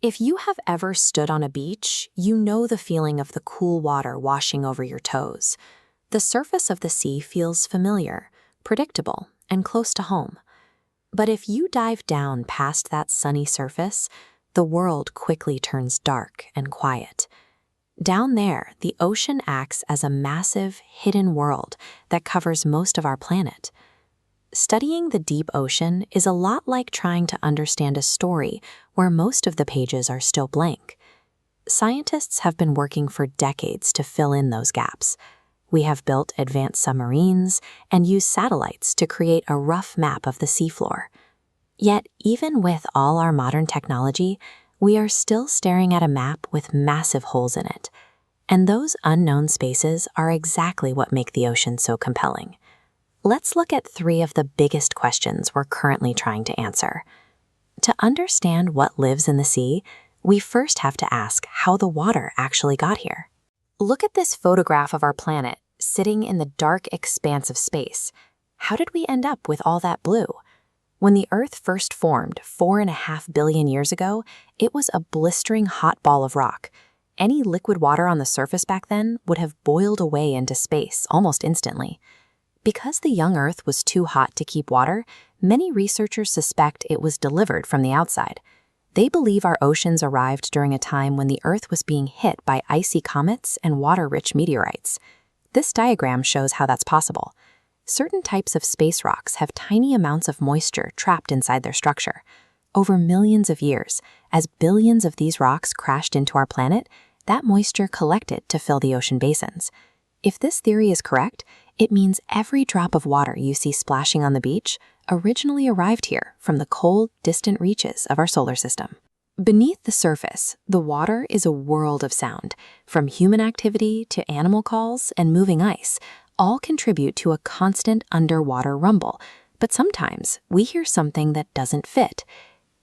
If you have ever stood on a beach, you know the feeling of the cool water washing over your toes. The surface of the sea feels familiar, predictable, and close to home. But if you dive down past that sunny surface, the world quickly turns dark and quiet. Down there, the ocean acts as a massive, hidden world that covers most of our planet. Studying the deep ocean is a lot like trying to understand a story where most of the pages are still blank. Scientists have been working for decades to fill in those gaps. We have built advanced submarines and used satellites to create a rough map of the seafloor. Yet, even with all our modern technology, we are still staring at a map with massive holes in it. And those unknown spaces are exactly what make the ocean so compelling. Let's look at 3 of the biggest questions we're currently trying to answer. To understand what lives in the sea, we first have to ask how the water actually got here. Look at this photograph of our planet sitting in the dark expanse of space. How did we end up with all that blue? When the Earth first formed 4.5 billion years ago, it was a blistering hot ball of rock. Any liquid water on the surface back then would have boiled away into space almost instantly. Because the young Earth was too hot to keep water, many researchers suspect it was delivered from the outside. They believe our oceans arrived during a time when the Earth was being hit by icy comets and water-rich meteorites. This diagram shows how that's possible. Certain types of space rocks have tiny amounts of moisture trapped inside their structure. Over millions of years, as billions of these rocks crashed into our planet, that moisture collected to fill the ocean basins. If this theory is correct, it means every drop of water you see splashing on the beach originally arrived here from the cold, distant reaches of our solar system. Beneath the surface, the water is a world of sound. From human activity to animal calls and moving ice, all contribute to a constant underwater rumble. But sometimes we hear something that doesn't fit.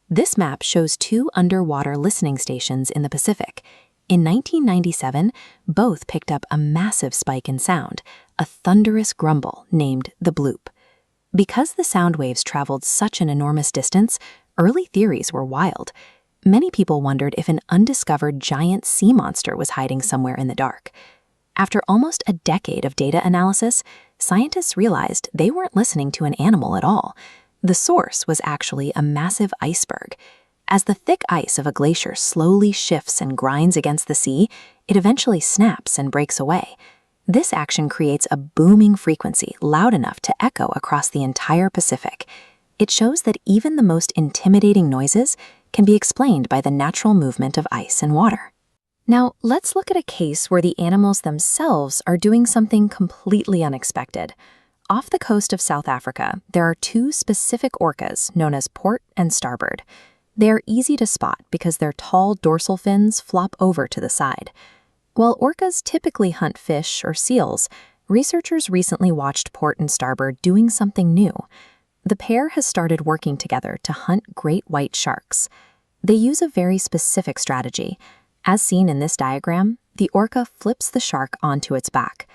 This map shows 2 underwater listening stations in the Pacific. In 1997, both picked up a massive spike in sound, a thunderous grumble named the bloop. Because the sound waves traveled such an enormous distance, early theories were wild. Many people wondered if an undiscovered giant sea monster was hiding somewhere in the dark. After almost a decade of data analysis, scientists realized they weren't listening to an animal at all. The source was actually a massive iceberg. As the thick ice of a glacier slowly shifts and grinds against the sea, it eventually snaps and breaks away. This action creates a booming frequency loud enough to echo across the entire Pacific. It shows that even the most intimidating noises can be explained by the natural movement of ice and water. Now, let's look at a case where the animals themselves are doing something completely unexpected. Off the coast of South Africa, there are 2 specific orcas known as port and starboard. They are easy to spot because their tall dorsal fins flop over to the side. While orcas typically hunt fish or seals, researchers recently watched port and starboard doing something new. The pair has started working together to hunt great white sharks. They use a very specific strategy. As seen in this diagram, the orca flips the shark onto its back.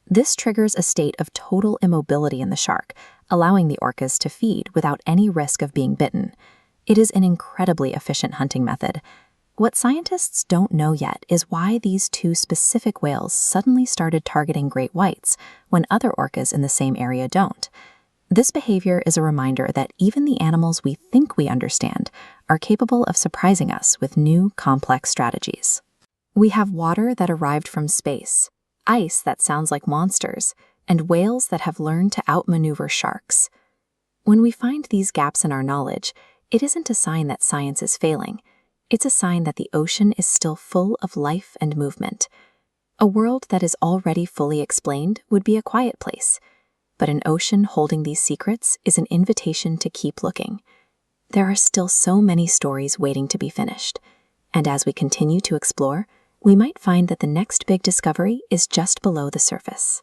This triggers a state of total immobility in the shark, allowing the orcas to feed without any risk of being bitten. It is an incredibly efficient hunting method. What scientists don't know yet is why these 2 specific whales suddenly started targeting great whites when other orcas in the same area don't. This behavior is a reminder that even the animals we think we understand are capable of surprising us with new, complex strategies. We have water that arrived from space, ice that sounds like monsters, and whales that have learned to outmaneuver sharks. When we find these gaps in our knowledge, it isn't a sign that science is failing. It's a sign that the ocean is still full of life and movement. A world that is already fully explained would be a quiet place, but an ocean holding these secrets is an invitation to keep looking. There are still so many stories waiting to be finished, and as we continue to explore, we might find that the next big discovery is just below the surface.